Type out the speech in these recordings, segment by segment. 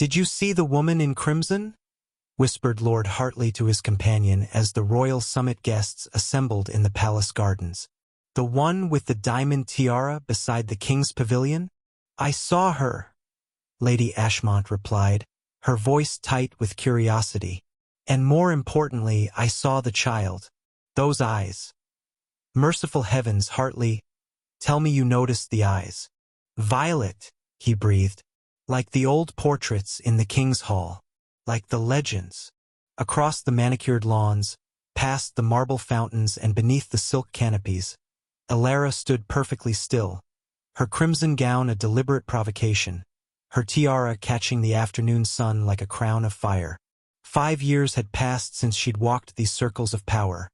"Did you see the woman in crimson?" whispered Lord Hartley to his companion as the royal summit guests assembled in the palace gardens. "The one with the diamond tiara beside the king's pavilion?" "I saw her," Lady Ashmont replied, her voice tight with curiosity. "And more importantly, I saw the child. Those eyes. Merciful heavens, Hartley, tell me you noticed the eyes." "Violet," he breathed, "like the old portraits in the King's Hall. Like the legends." Across the manicured lawns, past the marble fountains and beneath the silk canopies, Elara stood perfectly still, her crimson gown a deliberate provocation, her tiara catching the afternoon sun like a crown of fire. 5 years had passed since she'd walked these circles of power.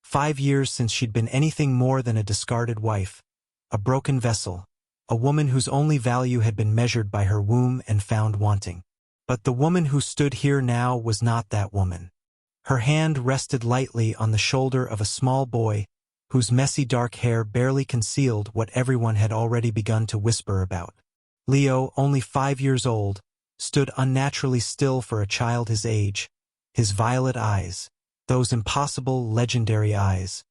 5 years since she'd been anything more than a discarded wife, a broken vessel, a woman whose only value had been measured by her womb and found wanting. But the woman who stood here now was not that woman. Her hand rested lightly on the shoulder of a small boy whose messy dark hair barely concealed what everyone had already begun to whisper about. Leo, only 5 years old, stood unnaturally still for a child his age, his violet eyes, those impossible, legendary eyes,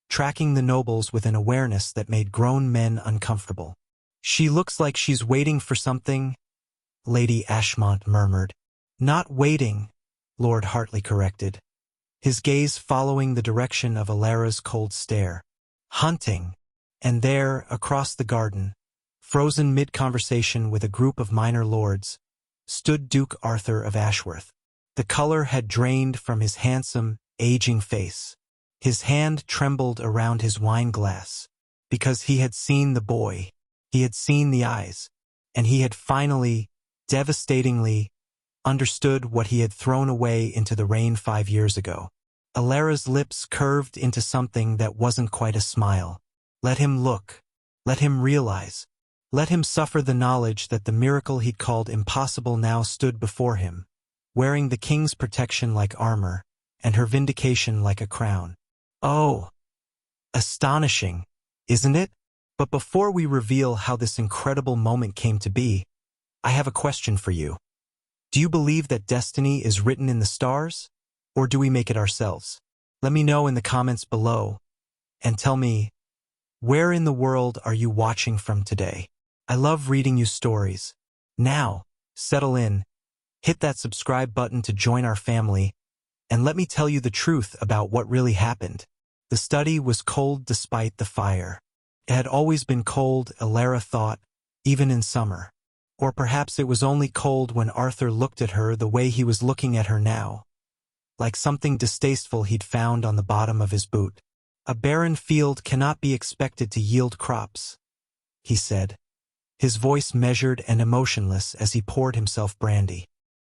tracking the nobles with an awareness that made grown men uncomfortable. "She looks like she's waiting for something," Lady Ashmont murmured. "Not waiting," Lord Hartley corrected, his gaze following the direction of Elara's cold stare. "Hunting." And there, across the garden, frozen mid-conversation with a group of minor lords, stood Duke Arthur of Ashworth. The color had drained from his handsome, aging face. His hand trembled around his wine glass, because he had seen the boy, he had seen the eyes, and he had finally, devastatingly, understood what he had thrown away into the rain 5 years ago. Elara's lips curved into something that wasn't quite a smile. Let him look. Let him realize. Let him suffer the knowledge that the miracle he'd called impossible now stood before him, wearing the king's protection like armor, and her vindication like a crown. Oh! Astonishing, isn't it? But before we reveal how this incredible moment came to be, I have a question for you. Do you believe that destiny is written in the stars, or do we make it ourselves? Let me know in the comments below, and tell me, where in the world are you watching from today? I love reading you stories. Now, settle in, hit that subscribe button to join our family, and let me tell you the truth about what really happened. The study was cold despite the fire. It had always been cold, Elara thought, even in summer. Or perhaps it was only cold when Arthur looked at her the way he was looking at her now, like something distasteful he'd found on the bottom of his boot. "A barren field cannot be expected to yield crops," he said, his voice measured and emotionless as he poured himself brandy.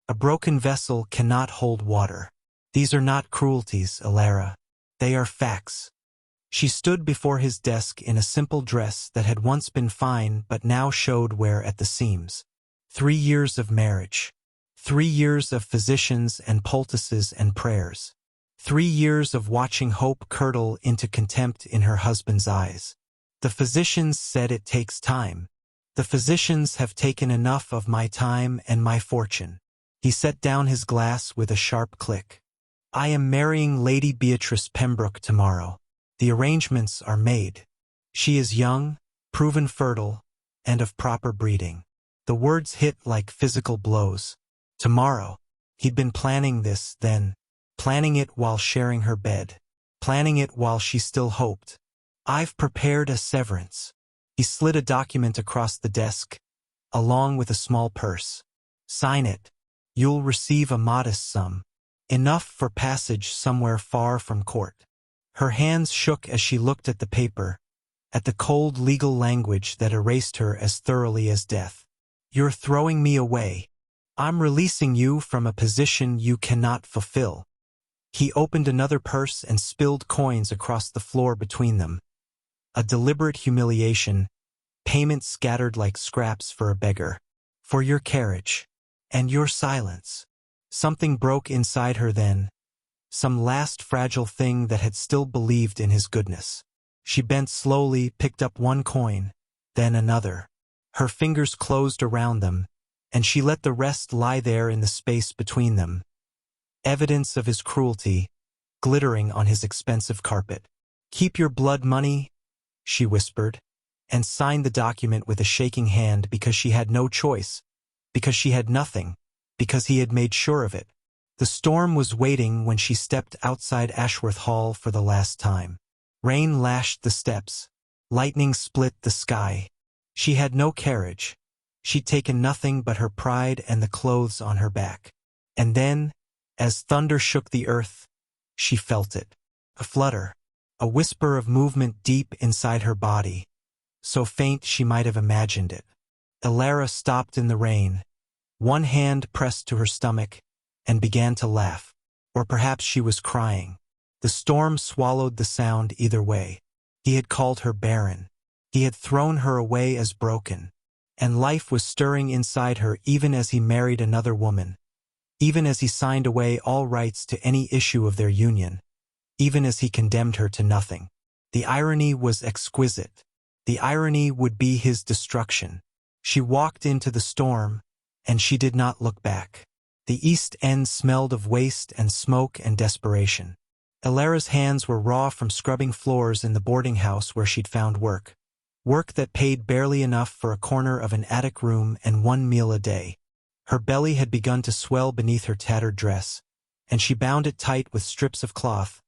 "A broken vessel cannot hold water. These are not cruelties, Elara. They are facts." She stood before his desk in a simple dress that had once been fine but now showed wear at the seams. 3 years of marriage. 3 years of physicians and poultices and prayers. 3 years of watching hope curdle into contempt in her husband's eyes. "The physicians said it takes time. The physicians have taken enough of my time and my fortune." He set down his glass with a sharp click. "I am marrying Lady Beatrice Pembroke tomorrow. The arrangements are made. She is young, proven fertile, and of proper breeding." The words hit like physical blows. Tomorrow. He'd been planning this, then, planning it while sharing her bed, planning it while she still hoped. "I've prepared a severance." He slid a document across the desk, along with a small purse. "Sign it. You'll receive a modest sum, enough for passage somewhere far from court." Her hands shook as she looked at the paper, at the cold legal language that erased her as thoroughly as death. "You're throwing me away. I'm releasing you from a position you cannot fulfill." He opened another purse and spilled coins across the floor between them. A deliberate humiliation, payment scattered like scraps for a beggar. "For your carriage. And your silence." Something broke inside her then, some last fragile thing that had still believed in his goodness. She bent slowly, picked up one coin, then another. Her fingers closed around them, and she let the rest lie there in the space between them, evidence of his cruelty glittering on his expensive carpet. "Keep your blood money," she whispered, and signed the document with a shaking hand because she had no choice, because she had nothing, because he had made sure of it. The storm was waiting when she stepped outside Ashworth Hall for the last time. Rain lashed the steps. Lightning split the sky. She had no carriage. She'd taken nothing but her pride and the clothes on her back. And then, as thunder shook the earth, she felt it. A flutter. A whisper of movement deep inside her body, so faint she might have imagined it. Elara stopped in the rain, one hand pressed to her stomach, and began to laugh. Or perhaps she was crying. The storm swallowed the sound either way. He had called her barren. He had thrown her away as broken. And life was stirring inside her even as he married another woman, even as he signed away all rights to any issue of their union, even as he condemned her to nothing. The irony was exquisite. The irony would be his destruction. She walked into the storm, and she did not look back. The East End smelled of waste and smoke and desperation. Elara's hands were raw from scrubbing floors in the boarding house where she'd found work. Work that paid barely enough for a corner of an attic room and one meal a day. Her belly had begun to swell beneath her tattered dress, and she bound it tight with strips of cloth,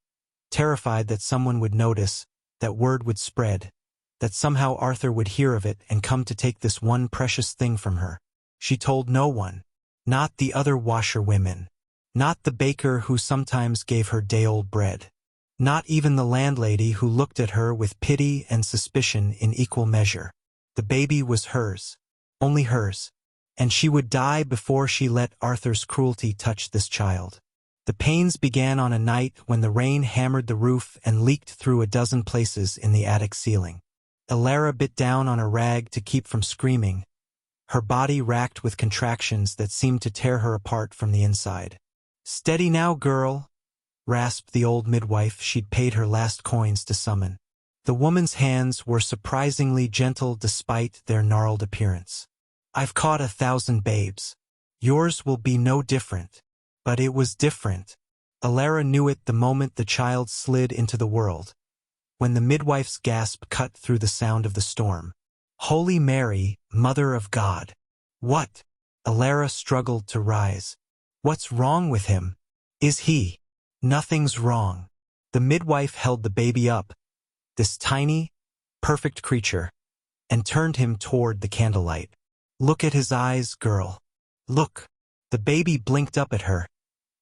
terrified that someone would notice, that word would spread, that somehow Arthur would hear of it and come to take this one precious thing from her. She told no one, not the other washerwomen, not the baker who sometimes gave her day-old bread, not even the landlady who looked at her with pity and suspicion in equal measure. The baby was hers, only hers, and she would die before she let Arthur's cruelty touch this child. The pains began on a night when the rain hammered the roof and leaked through a dozen places in the attic ceiling. Elara bit down on a rag to keep from screaming, her body racked with contractions that seemed to tear her apart from the inside. "Steady now, girl," rasped the old midwife she'd paid her last coins to summon. The woman's hands were surprisingly gentle despite their gnarled appearance. "I've caught 1,000 babes. Yours will be no different." But it was different. Elara knew it the moment the child slid into the world, when the midwife's gasp cut through the sound of the storm. "Holy Mary, Mother of God." "What?" Elara struggled to rise. "What's wrong with him? Is he?" "Nothing's wrong." The midwife held the baby up, this tiny, perfect creature, and turned him toward the candlelight. "Look at his eyes, girl. Look." The baby blinked up at her,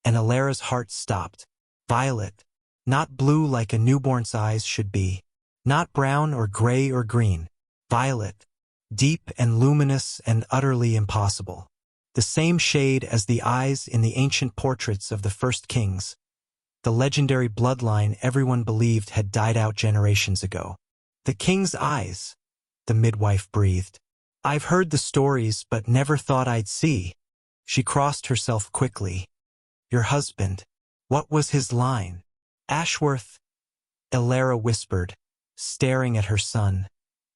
and Elara's heart stopped. Violet, not blue like a newborn's eyes should be, not brown or gray or green. Violet, deep and luminous and utterly impossible. The same shade as the eyes in the ancient portraits of the first kings, the legendary bloodline everyone believed had died out generations ago. "The king's eyes," the midwife breathed. "I've heard the stories but never thought I'd see." She crossed herself quickly. "Your husband, what was his line?" "Ashworth," Elara whispered, staring at her son.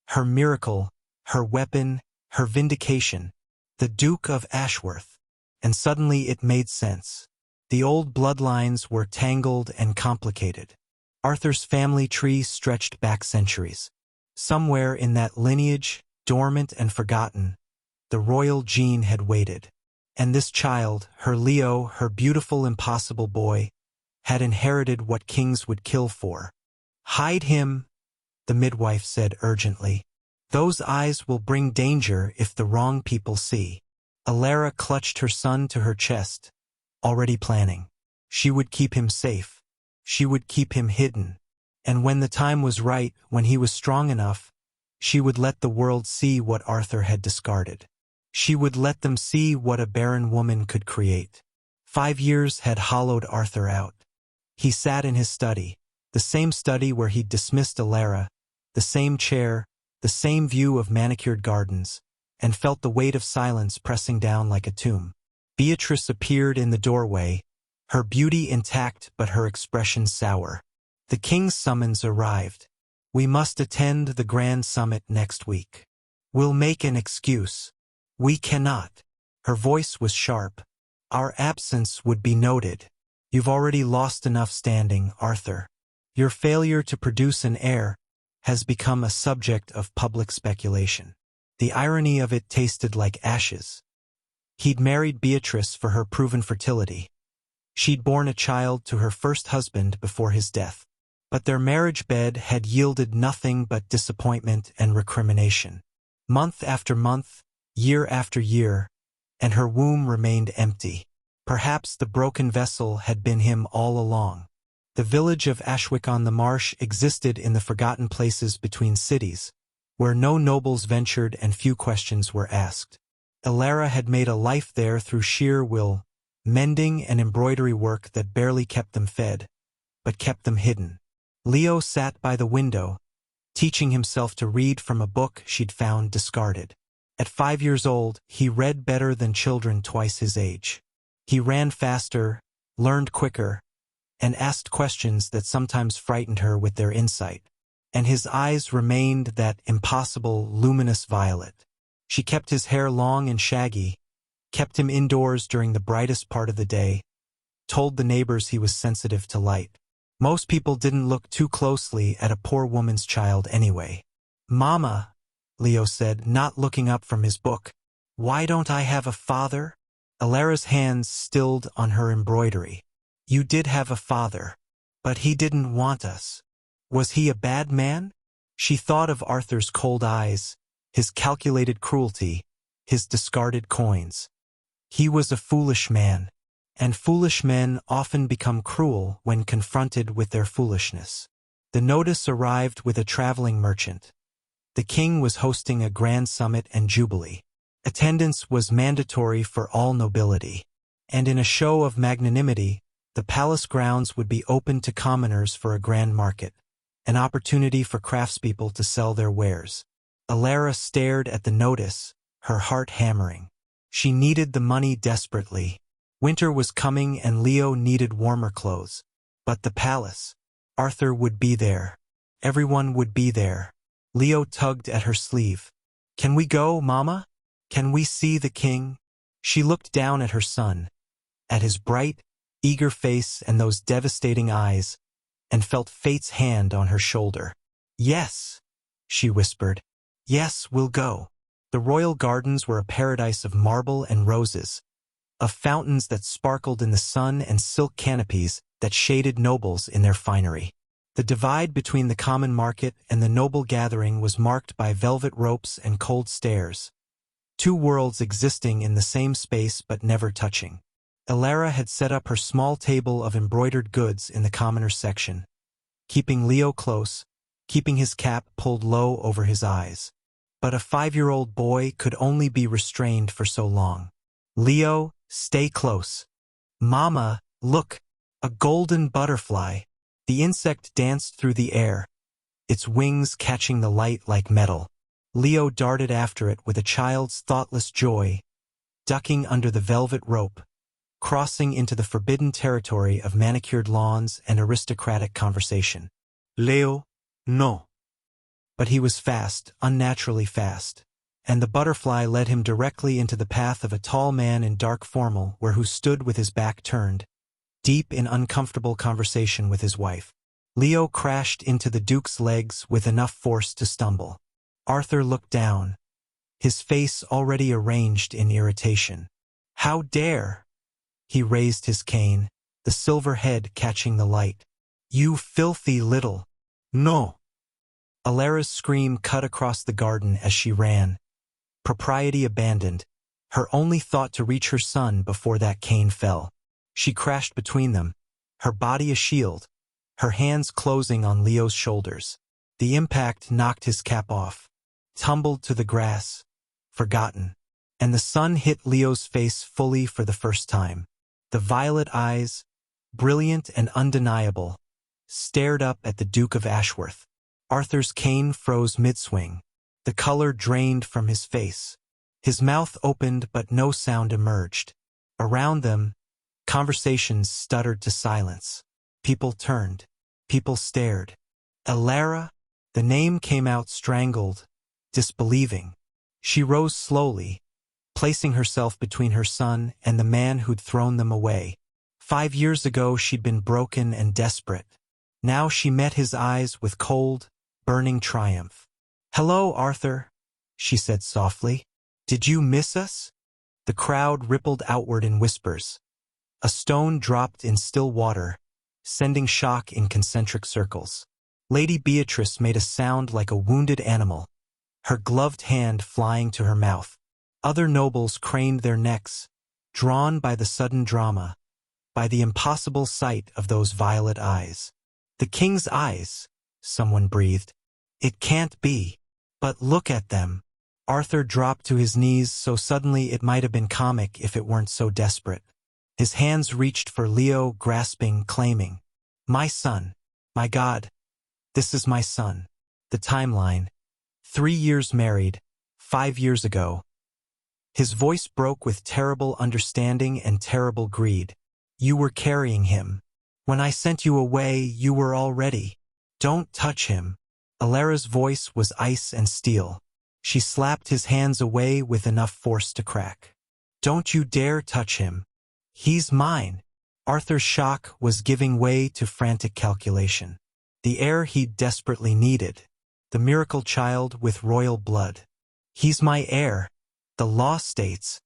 Her miracle, her weapon, her vindication. The Duke of Ashworth. And suddenly it made sense. The old bloodlines were tangled and complicated. Arthur's family tree stretched back centuries. Somewhere in that lineage, dormant and forgotten, the royal gene had waited. And this child, her Leo, her beautiful impossible boy, had inherited what kings would kill for. "Hide him," the midwife said urgently. "Those eyes will bring danger if the wrong people see." Elara clutched her son to her chest, already planning. She would keep him safe. She would keep him hidden. And when the time was right, when he was strong enough, she would let the world see what Arthur had discarded. She would let them see what a barren woman could create. 5 years had hollowed Arthur out. He sat in his study, the same study where he'd dismissed Elara, the same chair, the same view of manicured gardens, and felt the weight of silence pressing down like a tomb. Beatrice appeared in the doorway, her beauty intact but her expression sour. "The king's summons arrived. We must attend the grand summit next week. We'll make an excuse." "We cannot." Her voice was sharp. Our absence would be noted. You've already lost enough standing, Arthur. Your failure to produce an heir has become a subject of public speculation. The irony of it tasted like ashes. He'd married Beatrice for her proven fertility. She'd borne a child to her first husband before his death. But their marriage bed had yielded nothing but disappointment and recrimination. Month after month, year after year, and her womb remained empty. Perhaps the broken vessel had been him all along. The village of Ashwick-on-the-Marsh existed in the forgotten places between cities, where no nobles ventured and few questions were asked. Elara had made a life there through sheer will, mending and embroidery work that barely kept them fed, but kept them hidden. Leo sat by the window, teaching himself to read from a book she'd found discarded. At 5 years old, he read better than children twice his age. He ran faster, learned quicker, and asked questions that sometimes frightened her with their insight. And his eyes remained that impossible, luminous violet. She kept his hair long and shaggy, kept him indoors during the brightest part of the day, told the neighbors he was sensitive to light. Most people didn't look too closely at a poor woman's child anyway. "Mama," Leo said, not looking up from his book, "why don't I have a father?" Elara's hands stilled on her embroidery. "You did have a father, but he didn't want us. Was he a bad man?" She thought of Arthur's cold eyes, his calculated cruelty, his discarded coins. He was a foolish man, and foolish men often become cruel when confronted with their foolishness. The notice arrived with a traveling merchant. The king was hosting a grand summit and jubilee. Attendance was mandatory for all nobility, and in a show of magnanimity, the palace grounds would be open to commoners for a grand market, an opportunity for craftspeople to sell their wares. Elara stared at the notice, her heart hammering. She needed the money desperately. Winter was coming and Leo needed warmer clothes. But the palace. Arthur would be there. Everyone would be there. Leo tugged at her sleeve. "Can we go, Mama? Can we see the king?" She looked down at her son, at his bright, eager face and those devastating eyes, and felt fate's hand on her shoulder. "Yes," she whispered. "Yes, we'll go." The royal gardens were a paradise of marble and roses, of fountains that sparkled in the sun and silk canopies that shaded nobles in their finery. The divide between the common market and the noble gathering was marked by velvet ropes and cold stairs, two worlds existing in the same space but never touching. Elara had set up her small table of embroidered goods in the commoners' section, keeping Leo close, keeping his cap pulled low over his eyes. But a 5-year-old boy could only be restrained for so long. "Leo, stay close." "Mama, look, a golden butterfly." The insect danced through the air, its wings catching the light like metal. Leo darted after it with a child's thoughtless joy, ducking under the velvet rope, crossing into the forbidden territory of manicured lawns and aristocratic conversation. "Leo, no." But he was fast, unnaturally fast, and the butterfly led him directly into the path of a tall man in dark formal who stood with his back turned, deep in uncomfortable conversation with his wife. Leo crashed into the duke's legs with enough force to stumble. Arthur looked down, his face already arranged in irritation. "How dare!" He raised his cane, the silver head catching the light. "You filthy little—" "No!" Elara's scream cut across the garden as she ran, propriety abandoned, her only thought to reach her son before that cane fell. She crashed between them, her body a shield, her hands closing on Leo's shoulders. The impact knocked his cap off, tumbled to the grass, forgotten, and the sun hit Leo's face fully for the first time. The violet eyes, brilliant and undeniable, stared up at the Duke of Ashworth. Arthur's cane froze mid-swing. The color drained from his face. His mouth opened but no sound emerged. Around them, conversations stuttered to silence. People turned. People stared. "Elara?" The name came out strangled, disbelieving. She rose slowly, placing herself between her son and the man who'd thrown them away. 5 years ago she'd been broken and desperate. Now she met his eyes with cold, burning triumph. "Hello, Arthur," she said softly. "Did you miss us?" The crowd rippled outward in whispers. A stone dropped in still water, sending shock in concentric circles. Lady Beatrice made a sound like a wounded animal, her gloved hand flying to her mouth. Other nobles craned their necks, drawn by the sudden drama, by the impossible sight of those violet eyes. "The king's eyes," someone breathed. "It can't be. But look at them." Arthur dropped to his knees so suddenly it might have been comic if it weren't so desperate. His hands reached for Leo, grasping, claiming, "My son. My God. This is my son." The timeline. 3 years married, 5 years ago. His voice broke with terrible understanding and terrible greed. "You were carrying him. When I sent you away, you were all ready. Don't touch him." Alara's voice was ice and steel. She slapped his hands away with enough force to crack. "Don't you dare touch him. He's mine." Arthur's shock was giving way to frantic calculation. The heir he desperately needed. The miracle child with royal blood. "He's my heir. The law states."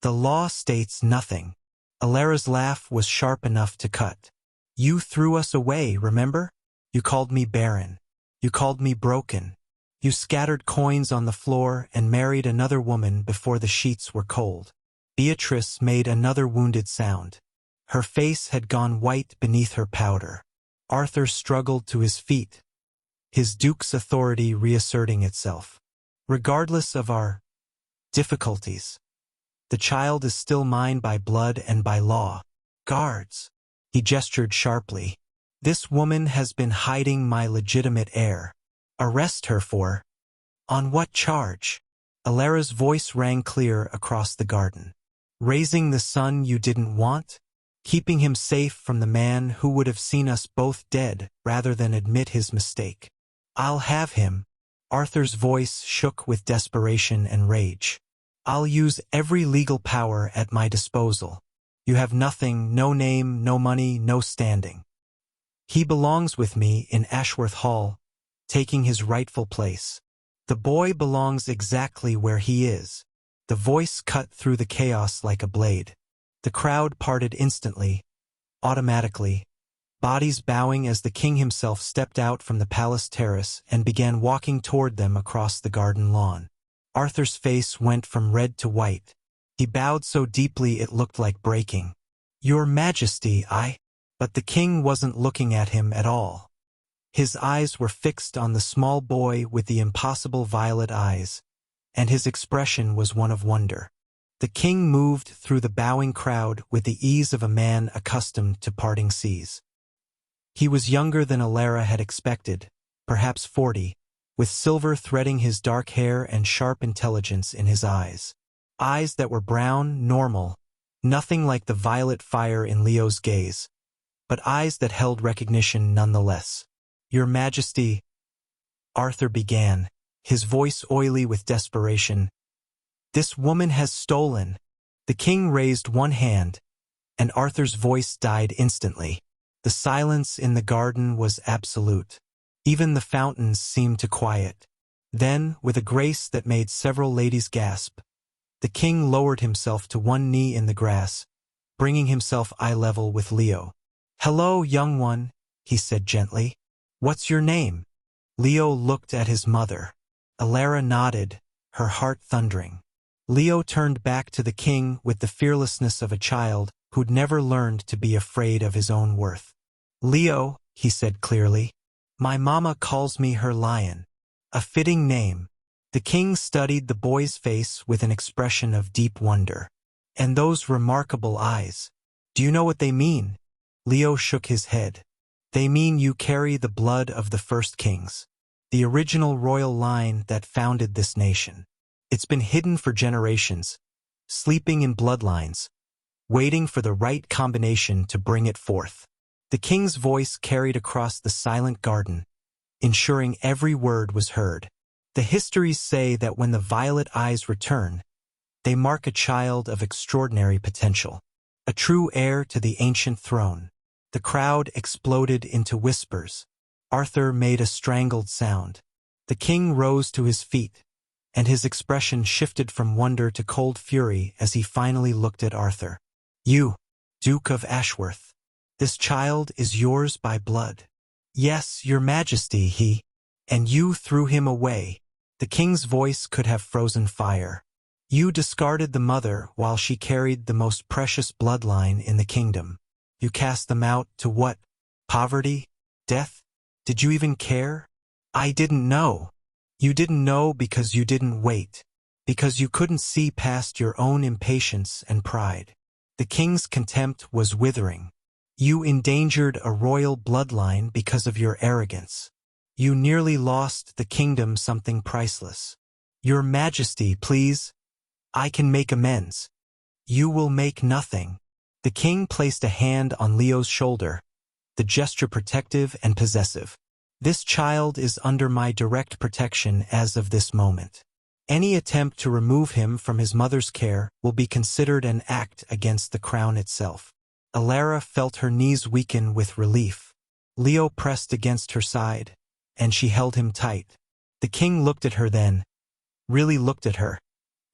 "The law states nothing." Alara's laugh was sharp enough to cut. "You threw us away, remember? You called me barren. You called me broken. You scattered coins on the floor and married another woman before the sheets were cold." Beatrice made another wounded sound. Her face had gone white beneath her powder. Arthur struggled to his feet, his duke's authority reasserting itself. "Regardless of our difficulties, the child is still mine by blood and by law. Guards." He gestured sharply. "This woman has been hiding my legitimate heir. Arrest her for—" "On what charge?" Alara's voice rang clear across the garden. "Raising the son you didn't want? Keeping him safe from the man who would have seen us both dead rather than admit his mistake." "I'll have him." Arthur's voice shook with desperation and rage. "I'll use every legal power at my disposal. You have nothing, no name, no money, no standing. He belongs with me in Ashworth Hall, taking his rightful place. The boy belongs exactly where he is." The voice cut through the chaos like a blade. The crowd parted instantly, automatically, bodies bowing as the king himself stepped out from the palace terrace and began walking toward them across the garden lawn. Arthur's face went from red to white. He bowed so deeply it looked like breaking. "Your Majesty, I—" But the king wasn't looking at him at all. His eyes were fixed on the small boy with the impossible violet eyes, and his expression was one of wonder. The king moved through the bowing crowd with the ease of a man accustomed to parting seas. He was younger than Alara had expected, perhaps 40, with silver threading his dark hair and sharp intelligence in his eyes. Eyes that were brown, normal, nothing like the violet fire in Leo's gaze, but eyes that held recognition nonetheless. "Your Majesty," Arthur began, his voice oily with desperation, "this woman has stolen." The king raised one hand, and Arthur's voice died instantly. The silence in the garden was absolute. Even the fountains seemed to quiet. Then, with a grace that made several ladies gasp, the king lowered himself to one knee in the grass, bringing himself eye level with Leo. "Hello, young one," he said gently. "What's your name?" Leo looked at his mother. Alara nodded, her heart thundering. Leo turned back to the king with the fearlessness of a child who'd never learned to be afraid of his own worth. "Leo," he said clearly, "my mama calls me her lion. A fitting name." The king studied the boy's face with an expression of deep wonder. "And those remarkable eyes. Do you know what they mean?" Leo shook his head. "They mean you carry the blood of the first kings, the original royal line that founded this nation. It's been hidden for generations, sleeping in bloodlines, waiting for the right combination to bring it forth." The king's voice carried across the silent garden, ensuring every word was heard. "The histories say that when the violet eyes return, They mark a child of extraordinary potential, a true heir to the ancient throne. The crowd exploded into whispers. Arthur made a strangled sound. The king rose to his feet, and his expression shifted from wonder to cold fury as he finally looked at Arthur. You, Duke of Ashworth, this child is yours by blood. Yes, your majesty, and you threw him away. The king's voice could have frozen fire. You discarded the mother while she carried the most precious bloodline in the kingdom. You cast them out to what? Poverty? Death? Did you even care? I didn't know. You didn't know because you didn't wait, because you couldn't see past your own impatience and pride. The king's contempt was withering. You endangered a royal bloodline because of your arrogance. You nearly lost the kingdom something priceless. Your majesty, please. I can make amends. You will make nothing. The king placed a hand on Leo's shoulder, the gesture protective and possessive. This child is under my direct protection as of this moment. Any attempt to remove him from his mother's care will be considered an act against the crown itself. Alara felt her knees weaken with relief. Leo pressed against her side, and she held him tight. The king looked at her then, really looked at her,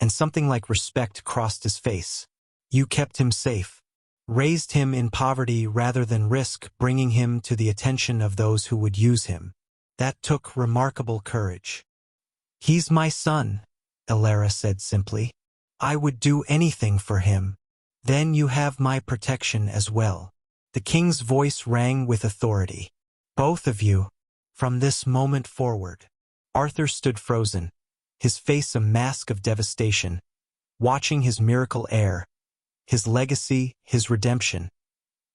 and something like respect crossed his face. You kept him safe, raised him in poverty rather than risk bringing him to the attention of those who would use him. That took remarkable courage. He's my son, Alara said simply. I would do anything for him. Then you have my protection as well. The king's voice rang with authority. Both of you, from this moment forward. Arthur stood frozen, his face a mask of devastation, watching his miracle heir, his legacy, his redemption,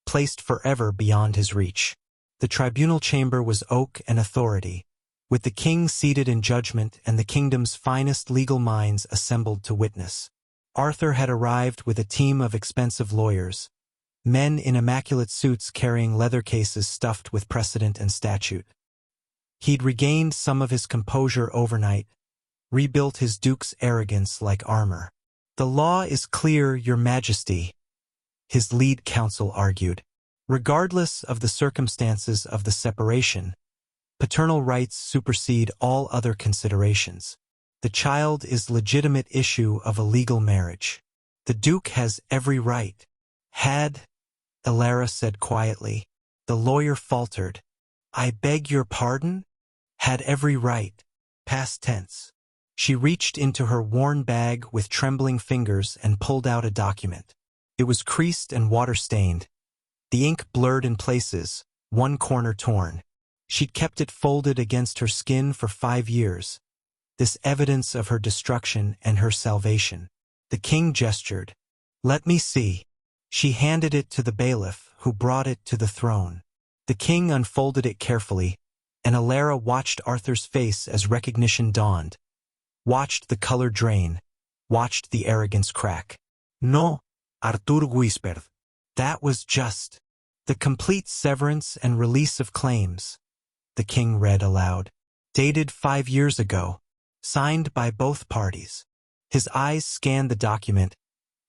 placed forever beyond his reach. The tribunal chamber was oak and authority, with the king seated in judgment and the kingdom's finest legal minds assembled to witness. Arthur had arrived with a team of expensive lawyers, men in immaculate suits carrying leather cases stuffed with precedent and statute. He'd regained some of his composure overnight, rebuilt his duke's arrogance like armor. The law is clear, your majesty, his lead counsel argued. Regardless of the circumstances of the separation, paternal rights supersede all other considerations. The child is legitimate issue of a legal marriage. The duke has every right. Had, Alara said quietly. The lawyer faltered. I beg your pardon? Had every right. Past tense. She reached into her worn bag with trembling fingers and pulled out a document. It was creased and water-stained, the ink blurred in places, one corner torn. She'd kept it folded against her skin for 5 years, this evidence of her destruction and her salvation. The king gestured. Let me see. She handed it to the bailiff, who brought it to the throne. The king unfolded it carefully, and Alara watched Arthur's face as recognition dawned, watched the color drain, watched the arrogance crack. No, Arthur whispered. That was just the complete severance and release of claims, the king read aloud. Dated 5 years ago, signed by both parties. His eyes scanned the document,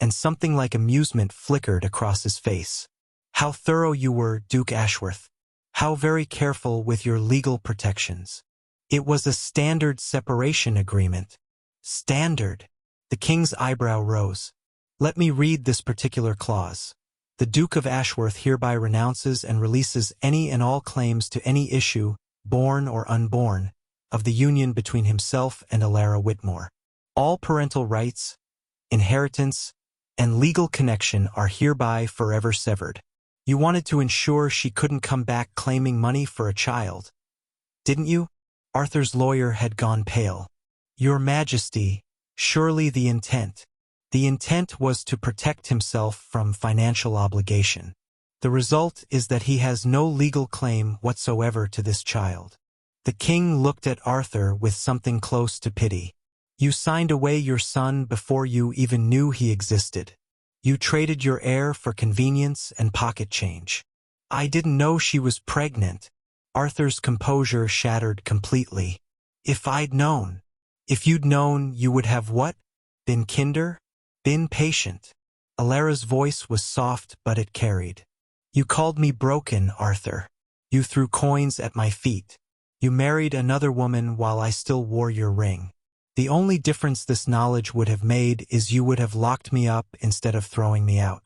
and something like amusement flickered across his face. How thorough you were, Duke Ashworth. How very careful with your legal protections. It was a standard separation agreement. Standard. The king's eyebrow rose. Let me read this particular clause. The Duke of Ashworth hereby renounces and releases any and all claims to any issue, born or unborn, of the union between himself and Alara Whitmore. All parental rights, inheritance, and legal connection are hereby forever severed. You wanted to ensure she couldn't come back claiming money for a child, didn't you? Arthur's lawyer had gone pale. Your Majesty, surely the intent. The intent was to protect himself from financial obligation. The result is that he has no legal claim whatsoever to this child. The king looked at Arthur with something close to pity. You signed away your son before you even knew he existed. You traded your heir for convenience and pocket change. I didn't know she was pregnant. Arthur's composure shattered completely. If I'd known. If you'd known, you would have what? Been kinder? Been patient. Alara's voice was soft, but it carried. You called me broken, Arthur. You threw coins at my feet. You married another woman while I still wore your ring. The only difference this knowledge would have made is you would have locked me up instead of throwing me out.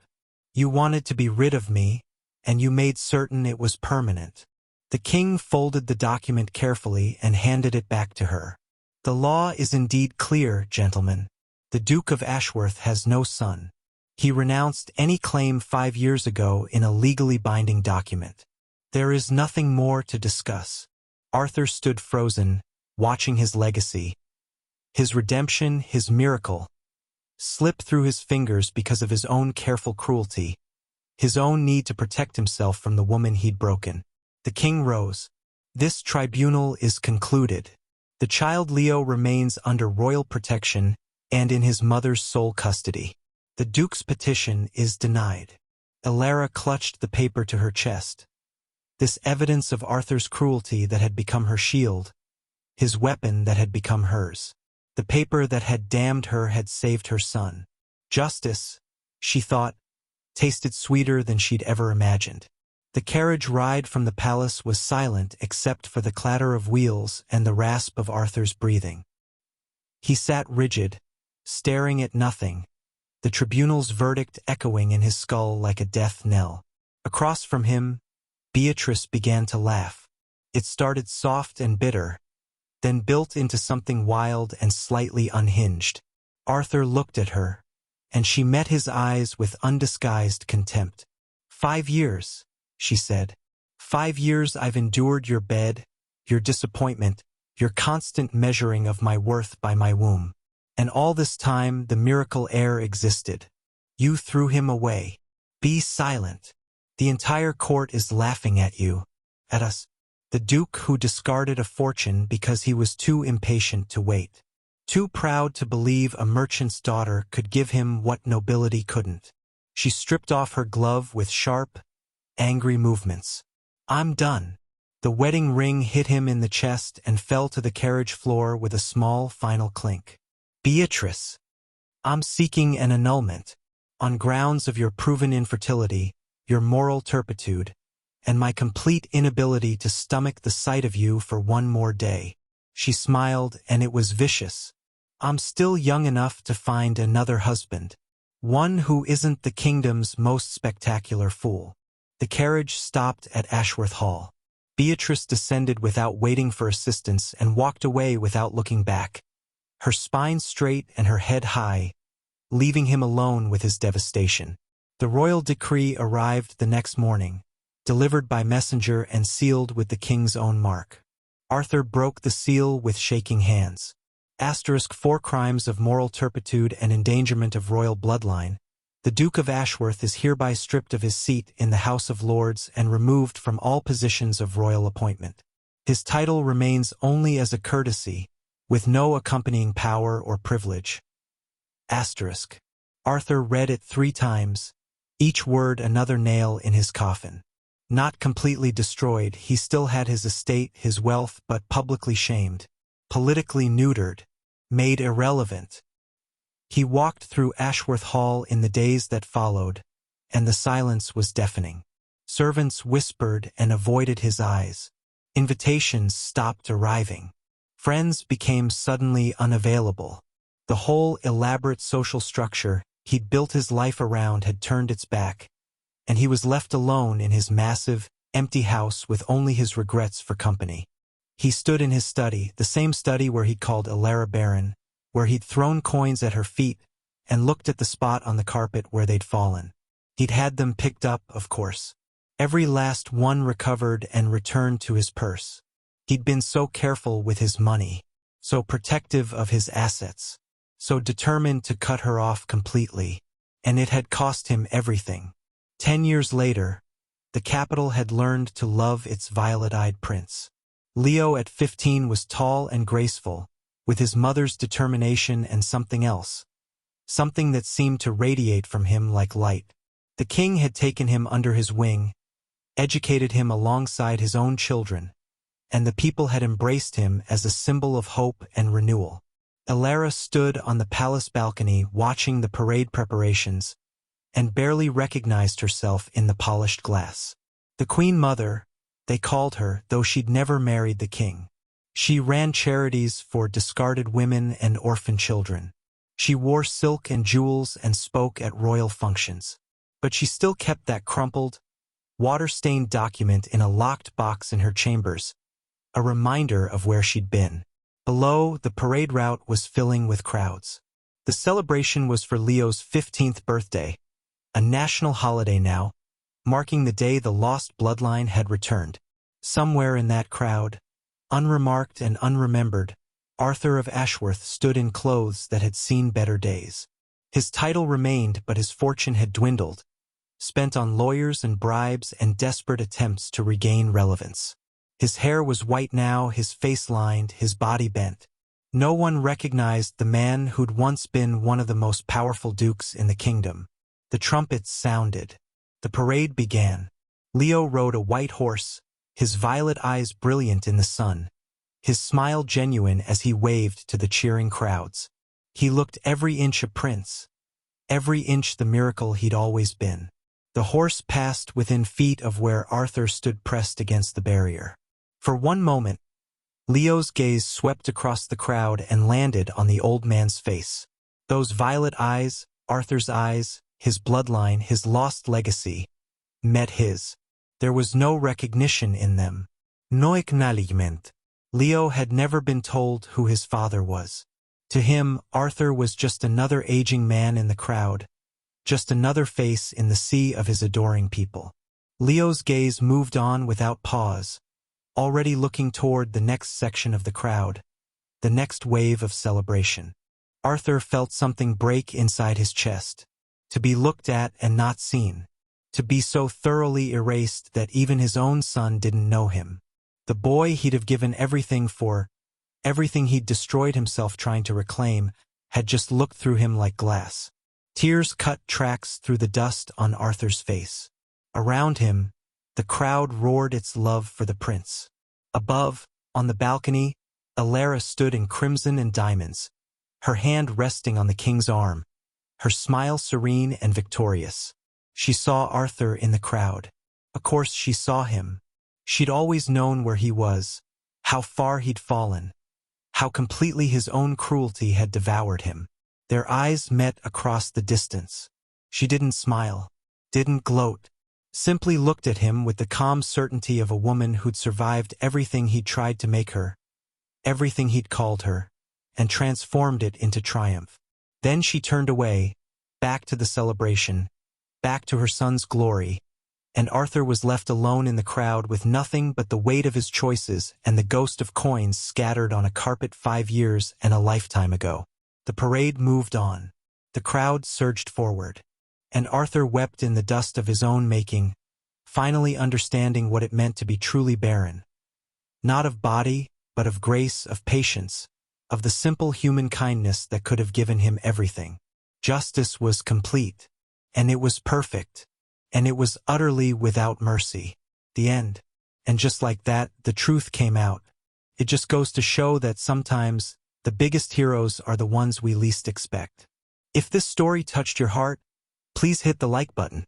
You wanted to be rid of me, and you made certain it was permanent. The king folded the document carefully and handed it back to her. The law is indeed clear, gentlemen. The Duke of Ashworth has no son. He renounced any claim 5 years ago in a legally binding document. There is nothing more to discuss. Arthur stood frozen, watching his legacy, his redemption, his miracle, slip through his fingers because of his own careful cruelty, his own need to protect himself from the woman he'd broken. The king rose. This tribunal is concluded. The child Leo remains under royal protection and in his mother's sole custody. The duke's petition is denied. Alara clutched the paper to her chest. This evidence of Arthur's cruelty that had become her shield, his weapon that had become hers. The paper that had damned her had saved her son. Justice, she thought, tasted sweeter than she'd ever imagined. The carriage ride from the palace was silent except for the clatter of wheels and the rasp of Arthur's breathing. He sat rigid, staring at nothing, the tribunal's verdict echoing in his skull like a death knell. Across from him, Beatrice began to laugh. It started soft and bitter, then built into something wild and slightly unhinged. Arthur looked at her, and she met his eyes with undisguised contempt. 5 years, she said. 5 years I've endured your bed, your disappointment, your constant measuring of my worth by my womb. And all this time the miracle heir existed. You threw him away. Be silent. The entire court is laughing at you, at us. The duke who discarded a fortune because he was too impatient to wait. Too proud to believe a merchant's daughter could give him what nobility couldn't. She stripped off her glove with sharp, angry movements. I'm done. The wedding ring hit him in the chest and fell to the carriage floor with a small final clink. Beatrice, I'm seeking an annulment, on grounds of your proven infertility, your moral turpitude, and my complete inability to stomach the sight of you for one more day. She smiled, and it was vicious. I'm still young enough to find another husband, one who isn't the kingdom's most spectacular fool. The carriage stopped at Ashworth Hall. Beatrice descended without waiting for assistance and walked away without looking back, her spine straight and her head high, leaving him alone with his devastation. The royal decree arrived the next morning, delivered by messenger and sealed with the king's own mark. Arthur broke the seal with shaking hands. *4 crimes of moral turpitude and endangerment of royal bloodline. The Duke of Ashworth is hereby stripped of his seat in the House of Lords and removed from all positions of royal appointment. His title remains only as a courtesy, with no accompanying power or privilege. Arthur read it 3 times, each word another nail in his coffin. Not completely destroyed, he still had his estate, his wealth, but publicly shamed, politically neutered, made irrelevant. He walked through Ashworth Hall in the days that followed, and the silence was deafening. Servants whispered and avoided his eyes. Invitations stopped arriving. Friends became suddenly unavailable. The whole elaborate social structure he'd built his life around had turned its back, and he was left alone in his massive, empty house with only his regrets for company. He stood in his study, the same study where he'd called Alara barren, where he'd thrown coins at her feet, and looked at the spot on the carpet where they'd fallen. He'd had them picked up, of course. Every last one recovered and returned to his purse. He'd been so careful with his money, so protective of his assets, so determined to cut her off completely, and it had cost him everything. 10 years later, the capital had learned to love its violet-eyed prince. Leo at 15 was tall and graceful, with his mother's determination and something else, something that seemed to radiate from him like light. The king had taken him under his wing, educated him alongside his own children, and the people had embraced him as a symbol of hope and renewal. Alara stood on the palace balcony watching the parade preparations and barely recognized herself in the polished glass. The Queen Mother, they called her, though she'd never married the king. She ran charities for discarded women and orphan children. She wore silk and jewels and spoke at royal functions. But she still kept that crumpled, water-stained document in a locked box in her chambers, a reminder of where she'd been. Below, the parade route was filling with crowds. The celebration was for Leo's 15th birthday, a national holiday now, marking the day the lost bloodline had returned. Somewhere in that crowd, unremarked and unremembered, Arthur of Ashworth stood in clothes that had seen better days. His title remained, but his fortune had dwindled, spent on lawyers and bribes and desperate attempts to regain relevance. His hair was white now, his face lined, his body bent. No one recognized the man who'd once been one of the most powerful dukes in the kingdom. The trumpets sounded. The parade began. Leo rode a white horse, his violet eyes brilliant in the sun, his smile genuine as he waved to the cheering crowds. He looked every inch a prince, every inch the miracle he'd always been. The horse passed within feet of where Arthur stood pressed against the barrier. For one moment, Leo's gaze swept across the crowd and landed on the old man's face. Those violet eyes, Arthur's eyes, his bloodline, his lost legacy, met his. There was no recognition in them. No acknowledgement. Leo had never been told who his father was. To him, Arthur was just another aging man in the crowd, just another face in the sea of his adoring people. Leo's gaze moved on without pause, already looking toward the next section of the crowd, the next wave of celebration. Arthur felt something break inside his chest. To be looked at and not seen. To be so thoroughly erased that even his own son didn't know him. The boy he'd have given everything for, everything he'd destroyed himself trying to reclaim, had just looked through him like glass. Tears cut tracks through the dust on Arthur's face. Around him, the crowd roared its love for the prince. Above, on the balcony, Alara stood in crimson and diamonds, her hand resting on the king's arm, her smile serene and victorious. She saw Arthur in the crowd. Of course she saw him. She'd always known where he was, how far he'd fallen, how completely his own cruelty had devoured him. Their eyes met across the distance. She didn't smile, didn't gloat, simply looked at him with the calm certainty of a woman who'd survived everything he'd tried to make her, everything he'd called her, and transformed it into triumph. Then she turned away, back to the celebration, back to her son's glory, and Arthur was left alone in the crowd with nothing but the weight of his choices and the ghost of coins scattered on a carpet 5 years and a lifetime ago. The parade moved on. The crowd surged forward, and Arthur wept in the dust of his own making, finally understanding what it meant to be truly barren. Not of body, but of grace, of patience, of the simple human kindness that could have given him everything. Justice was complete, and it was perfect, and it was utterly without mercy. The end. And just like that, the truth came out. It just goes to show that sometimes the biggest heroes are the ones we least expect. If this story touched your heart, please hit the like button.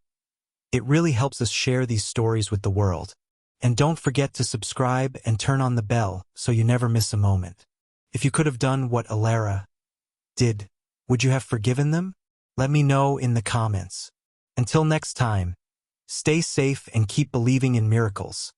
It really helps us share these stories with the world. And don't forget to subscribe and turn on the bell so you never miss a moment. If you could have done what Alara did, would you have forgiven them? Let me know in the comments. Until next time, stay safe and keep believing in miracles.